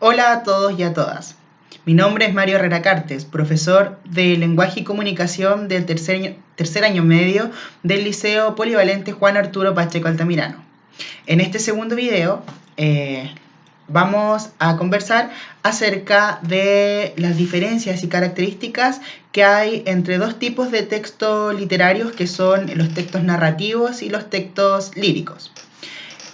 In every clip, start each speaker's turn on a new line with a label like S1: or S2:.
S1: Hola a todos y a todas. Mi nombre es Mario Herrera Cartes, profesor de Lenguaje y Comunicación del tercer año medio del Liceo Polivalente Juan Arturo Pacheco Altamirano. En este segundo video vamos a conversar acerca de las diferencias y características que hay entre dos tipos de textos literarios, que son los textos narrativos y los textos líricos.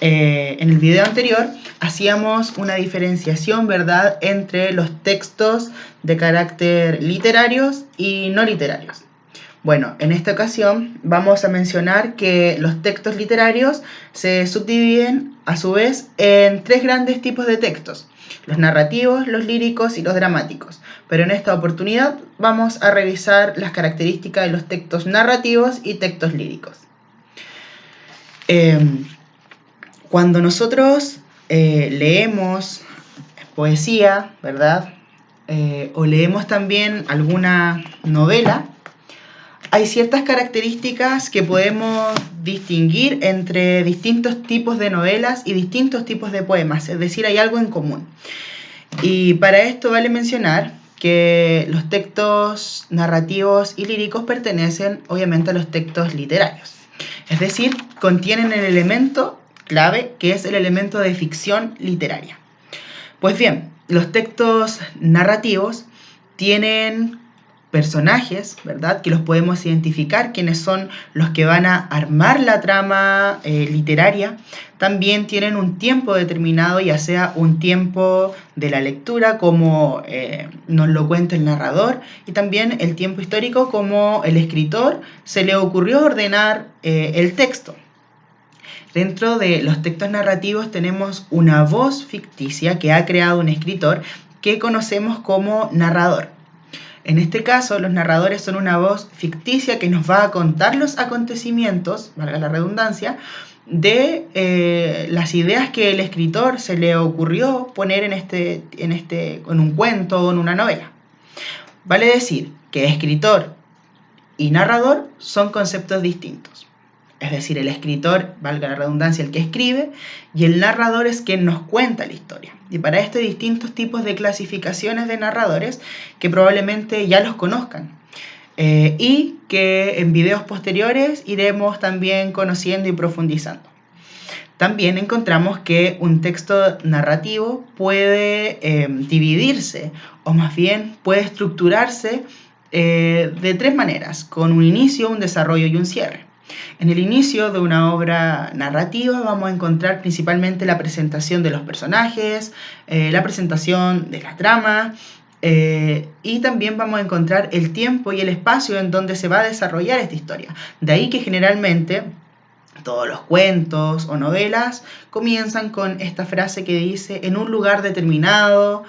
S1: En el video anterior hacíamos una diferenciación, ¿verdad?, entre los textos de carácter literarios y no literarios. Bueno, en esta ocasión vamos a mencionar que los textos literarios se subdividen a su vez en tres grandes tipos de textos: los narrativos, los líricos y los dramáticos. Pero en esta oportunidad vamos a revisar las características de los textos narrativos y textos líricos. Cuando nosotros leemos poesía, ¿verdad? O leemos también alguna novela, hay ciertas características que podemos distinguir entre distintos tipos de novelas y distintos tipos de poemas, es decir, hay algo en común. Y para esto vale mencionar que los textos narrativos y líricos pertenecen obviamente a los textos literarios, es decir, contienen el elemento clave, que es el elemento de ficción literaria. Pues bien, los textos narrativos tienen personajes, ¿verdad?, que los podemos identificar, quienes son los que van a armar la trama literaria. También tienen un tiempo determinado, ya sea un tiempo de la lectura, como nos lo cuenta el narrador, y también el tiempo histórico, como el escritor se le ocurrió ordenar el texto. Dentro de los textos narrativos tenemos una voz ficticia que ha creado un escritor, que conocemos como narrador. En este caso, los narradores son una voz ficticia que nos va a contar los acontecimientos, valga la redundancia, de las ideas que el escritor se le ocurrió poner en un cuento o en una novela. Vale decir que escritor y narrador son conceptos distintos. Es decir, el escritor, valga la redundancia, el que escribe, y el narrador es quien nos cuenta la historia. Y para esto hay distintos tipos de clasificaciones de narradores que probablemente ya los conozcan. Y que en videos posteriores iremos también conociendo y profundizando. También encontramos que un texto narrativo puede dividirse, o más bien puede estructurarse de tres maneras: con un inicio, un desarrollo y un cierre. En el inicio de una obra narrativa vamos a encontrar principalmente la presentación de los personajes, la presentación de la trama, y también vamos a encontrar el tiempo y el espacio en donde se va a desarrollar esta historia. De ahí que generalmente todos los cuentos o novelas comienzan con esta frase que dice: en un lugar determinado,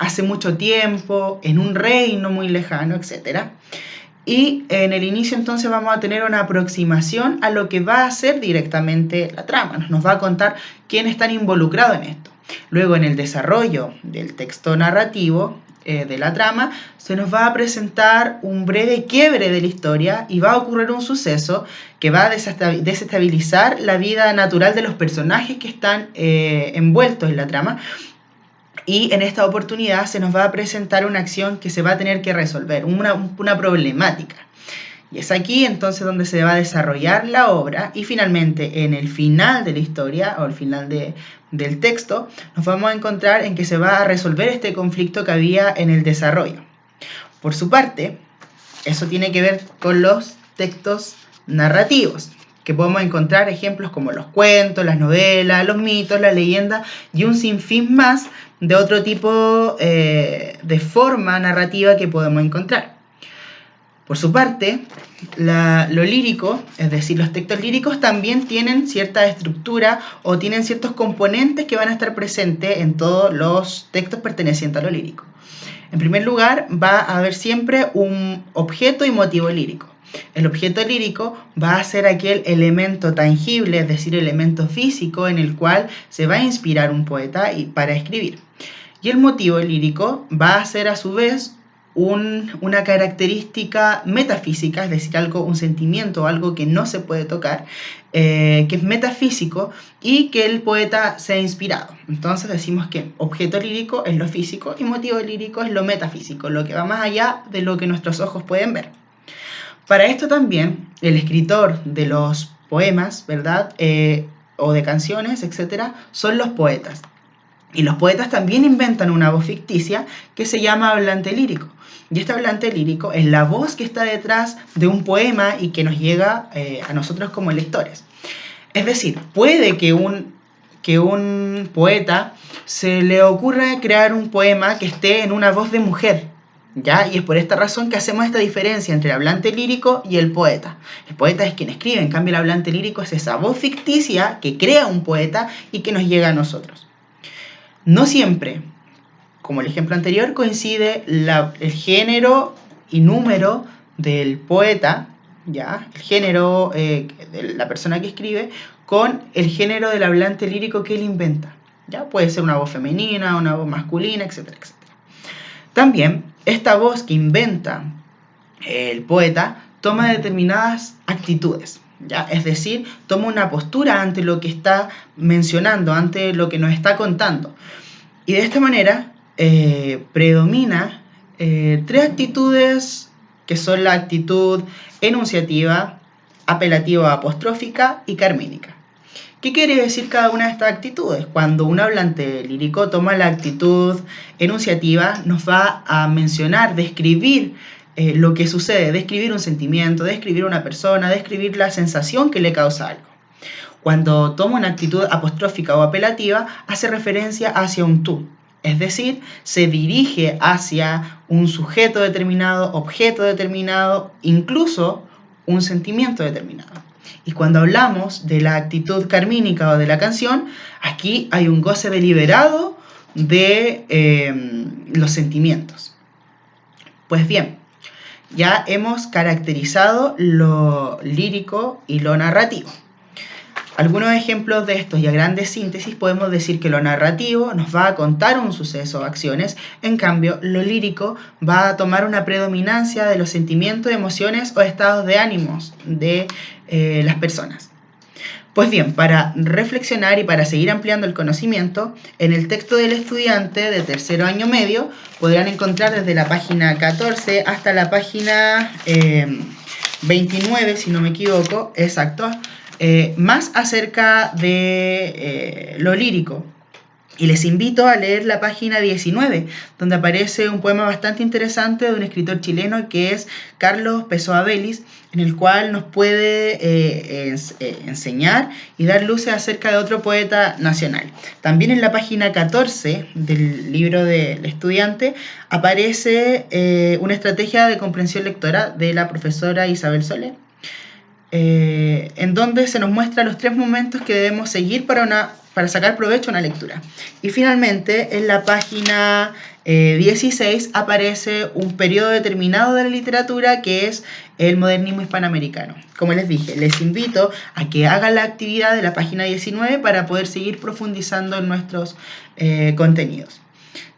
S1: hace mucho tiempo, en un reino muy lejano, etc. Y en el inicio entonces vamos a tener una aproximación a lo que va a ser directamente la trama. Nos va a contar quién están involucrados en esto. Luego, en el desarrollo del texto narrativo de la trama, se nos va a presentar un breve quiebre de la historia y va a ocurrir un suceso que va a desestabilizar la vida natural de los personajes que están envueltos en la trama. Y en esta oportunidad se nos va a presentar una acción que se va a tener que resolver, una problemática. Y es aquí entonces donde se va a desarrollar la obra, y finalmente en el final de la historia o el final del texto nos vamos a encontrar en que se va a resolver este conflicto que había en el desarrollo. Por su parte, eso tiene que ver con los textos narrativos, que podemos encontrar ejemplos como los cuentos, las novelas, los mitos, las leyendas y un sinfín más de otro tipo de forma narrativa que podemos encontrar. Por su parte, lo lírico, es decir, los textos líricos también tienen cierta estructura o tienen ciertos componentes que van a estar presentes en todos los textos pertenecientes a lo lírico. En primer lugar, va a haber siempre un objeto y motivo lírico. El objeto lírico va a ser aquel elemento tangible, es decir, elemento físico en el cual se va a inspirar un poeta para escribir. Y el motivo lírico va a ser a su vez una característica metafísica, es decir, un sentimiento, algo que no se puede tocar, que es metafísico y que el poeta se ha inspirado. Entonces decimos que objeto lírico es lo físico y motivo lírico es lo metafísico, lo que va más allá de lo que nuestros ojos pueden ver. Para esto también el escritor de los poemas, ¿verdad? O de canciones, etcétera, son los poetas. Y los poetas también inventan una voz ficticia que se llama hablante lírico. Y este hablante lírico es la voz que está detrás de un poema y que nos llega a nosotros como lectores. Es decir, puede que un poeta se le ocurra crear un poema que esté en una voz de mujer, ¿ya? Y es por esta razón que hacemos esta diferencia entre el hablante lírico y el poeta. El poeta es quien escribe, en cambio el hablante lírico es esa voz ficticia que crea un poeta y que nos llega a nosotros. No siempre, como el ejemplo anterior, coincide el género y número del poeta, ¿ya? El género de la persona que escribe, con el género del hablante lírico que él inventa, ¿ya? Puede ser una voz femenina, una voz masculina, etcétera, etcétera. También, esta voz que inventa el poeta toma determinadas actitudes, ¿ya? Es decir, toma una postura ante lo que está mencionando, ante lo que nos está contando. Y de esta manera predomina tres actitudes que son la actitud enunciativa, apelativa o apostrófica y carmínica. ¿Qué quiere decir cada una de estas actitudes? Cuando un hablante lírico toma la actitud enunciativa, nos va a mencionar, describir lo que sucede, describir un sentimiento, describir una persona, describir la sensación que le causa algo. Cuando toma una actitud apostrófica o apelativa, hace referencia hacia un tú, es decir, se dirige hacia un sujeto determinado, objeto determinado, incluso un sentimiento determinado. Y cuando hablamos de la actitud carmínica o de la canción, aquí hay un goce deliberado de los sentimientos. Pues bien, ya hemos caracterizado lo lírico y lo narrativo. Algunos ejemplos de estos y a grandes síntesis podemos decir que lo narrativo nos va a contar un suceso o acciones, en cambio lo lírico va a tomar una predominancia de los sentimientos, emociones o estados de ánimos de las personas. Pues bien, para reflexionar y para seguir ampliando el conocimiento, en el texto del estudiante de tercero año medio podrán encontrar desde la página 14 hasta la página 29, si no me equivoco, exacto, más acerca de lo lírico. Y les invito a leer la página 19, donde aparece un poema bastante interesante de un escritor chileno que es Carlos Pessoa Vélez, en el cual nos puede enseñar y dar luces acerca de otro poeta nacional. También en la página 14 del libro del estudiante aparece una estrategia de comprensión lectora de la profesora Isabel Soler, en donde se nos muestra los 3 momentos que debemos seguir para sacar provecho a una lectura. Y finalmente, en la página 16 aparece un periodo determinado de la literatura que es el modernismo hispanoamericano. Como les dije, les invito a que hagan la actividad de la página 19 para poder seguir profundizando en nuestros contenidos.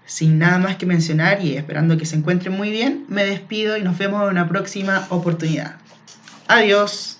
S1: Sin nada más que mencionar y esperando que se encuentren muy bien, me despido y nos vemos en una próxima oportunidad. Adiós.